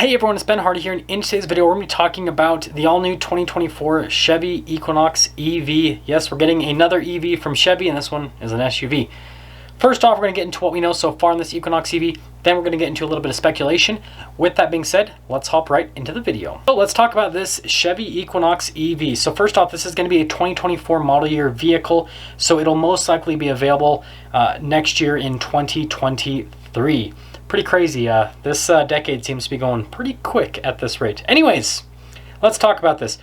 Hey everyone, it's Ben Hardy here, and in today's video we're going to be talking about the all-new 2024 Chevy Equinox EV. Yes, we're getting another EV from Chevy, and this one is an SUV. First off, we're going to get into what we know so far on this Equinox EV, then we're going to get into a little bit of speculation. With that being said, let's hop right into the video. So let's talk about this Chevy Equinox EV. So first off, this is going to be a 2024 model year vehicle, so it'll most likely be available next year in 2023. Pretty crazy. This decade seems to be going pretty quick at this rate. Anyways, let's talk about this.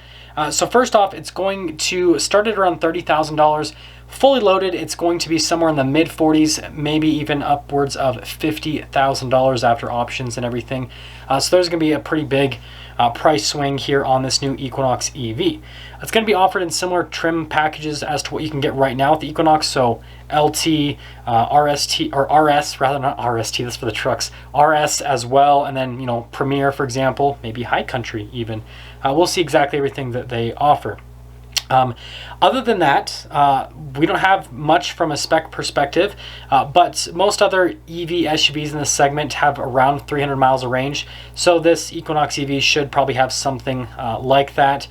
So first off, it's going to start at around $30,000. Fully loaded, it's going to be somewhere in the mid 40s, maybe even upwards of $50,000 after options and everything. So there's going to be a pretty big price swing here on this new Equinox EV. It's going to be offered in similar trim packages as to what you can get right now with the Equinox. So LT, RST, or RS, rather not RST, that's for the trucks, RS as well, and then, you know, Premier, for example, maybe High Country even. We'll see exactly everything that they offer. Other than that, we don't have much from a spec perspective, but most other EV SUVs in this segment have around 300 miles of range, so this Equinox EV should probably have something like that.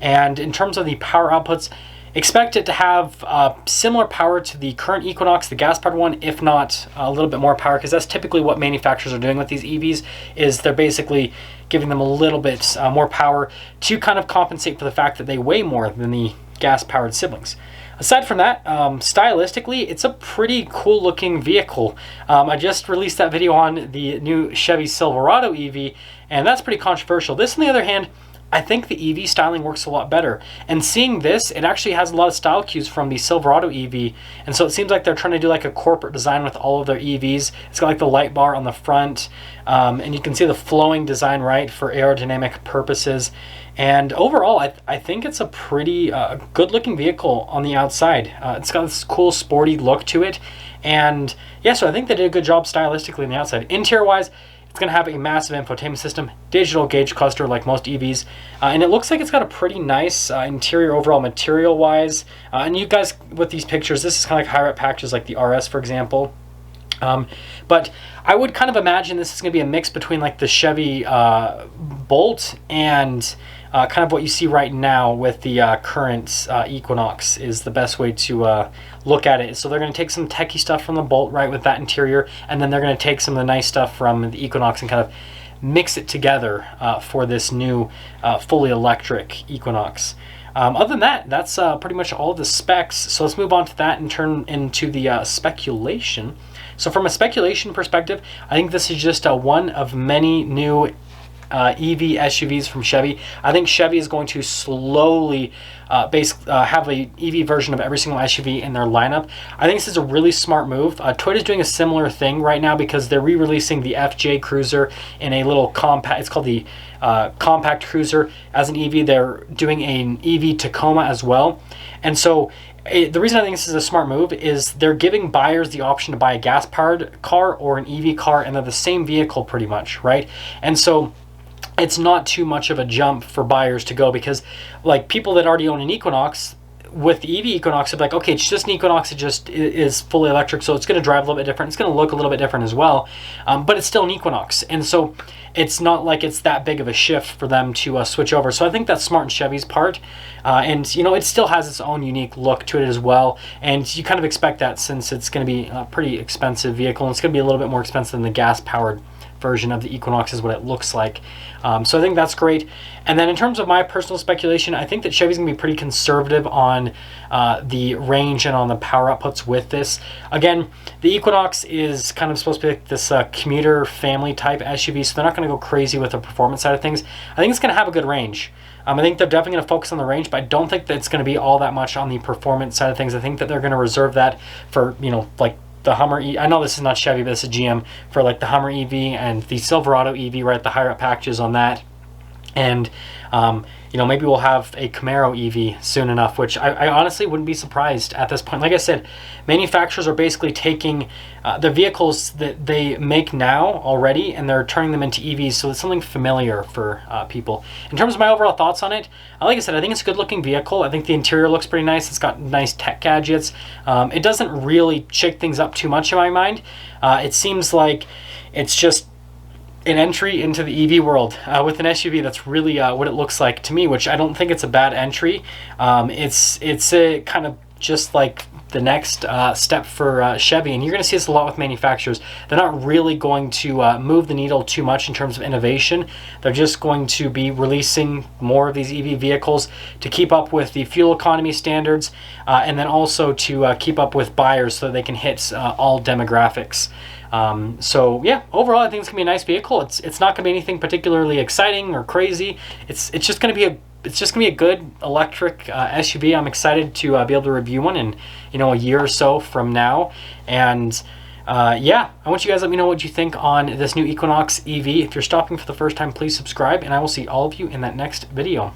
And in terms of the power outputs, expect it to have similar power to the current Equinox, the gas-powered one, if not a little bit more power, because that's typically what manufacturers are doing with these EVs, is they're basically giving them a little bit more power to kind of compensate for the fact that they weigh more than the gas-powered siblings. Aside from that, stylistically, it's a pretty cool looking vehicle. I just released that video on the new Chevy Silverado EV, and that's pretty controversial. This, on the other hand, I think the EV styling works a lot better. And seeing this, it actually has a lot of style cues from the Silverado EV. And so it seems like they're trying to do like a corporate design with all of their EVs. It's got like the light bar on the front. And you can see the flowing design, right, for aerodynamic purposes. And overall, I think it's a pretty good looking vehicle on the outside. It's got this cool sporty look to it. And yeah, so I think they did a good job stylistically on the outside. Interior wise, it's going to have a massive infotainment system, digital gauge cluster like most EVs, and it looks like it's got a pretty nice interior overall material-wise. And you guys, with these pictures, this is kind of like higher-up packages like the RS, for example. But I would kind of imagine this is going to be a mix between like the Chevy Bolt and kind of what you see right now with the current Equinox is the best way to look at it. So they're going to take some techie stuff from the Bolt, right, with that interior, and then they're going to take some of the nice stuff from the Equinox and kind of mix it together for this new fully electric Equinox. Other than that, that's pretty much all of the specs. So let's move on to that and turn into the speculation. So from a speculation perspective, I think this is just one of many new EV SUVs from Chevy. I think Chevy is going to slowly have a EV version of every single SUV in their lineup. I think this is a really smart move. Toyota's doing a similar thing right now because they're re-releasing the FJ Cruiser in a little compact, it's called the Compact Cruiser as an EV. They're doing an EV Tacoma as well. And so the reason I think this is a smart move is they're giving buyers the option to buy a gas-powered car or an EV car, and they're the same vehicle pretty much, right? And so it's not too much of a jump for buyers to go, because like people that already own an Equinox, with the EV Equinox, they're like, okay, it's just an Equinox, it just is fully electric, so it's going to drive a little bit different, it's going to look a little bit different as well, but it's still an Equinox, and so it's not like it's that big of a shift for them to switch over. So I think that's smart in Chevy's part, and you know, it still has its own unique look to it as well, and you kind of expect that since it's going to be a pretty expensive vehicle, and it's going to be a little bit more expensive than the gas-powered version of the Equinox is what it looks like. So I think that's great. And then in terms of my personal speculation, I think that Chevy's gonna be pretty conservative on the range and on the power outputs with this. Again, the Equinox is kind of supposed to be like this commuter family type SUV, so they're not gonna go crazy with the performance side of things. I think it's gonna have a good range. I think they're definitely going to focus on the range, but I don't think that it's going to be all that much on the performance side of things. I think that they're going to reserve that for, you know, like the Hummer I know this is not Chevy, but this is GM, for like the Hummer EV and the Silverado EV, right, the higher up packages on that. And you know, maybe we'll have a Camaro EV soon enough, which I honestly wouldn't be surprised at this point. Like I said, manufacturers are basically taking the vehicles that they make now already, and they're turning them into EVs, so it's something familiar for people. In terms of my overall thoughts on it, like I said, I think it's a good looking vehicle. I think the interior looks pretty nice. It's got nice tech gadgets. It doesn't really shake things up too much in my mind. It seems like it's just an entry into the EV world with an SUV. That's really what it looks like to me, which I don't think it's a bad entry. It's a kind of just like the next step for Chevy, and you're going to see this a lot with manufacturers. They're not really going to move the needle too much in terms of innovation. They're just going to be releasing more of these EV vehicles to keep up with the fuel economy standards, and then also to keep up with buyers so they can hit all demographics. So yeah, overall I think it's gonna be a nice vehicle. It's not gonna be anything particularly exciting or crazy. It's just gonna be a good electric SUV. I'm excited to be able to review one in a year or so from now. And yeah, I want you guys to let me know what you think on this new Equinox EV. If you're stopping for the first time, please subscribe, and I will see all of you in that next video.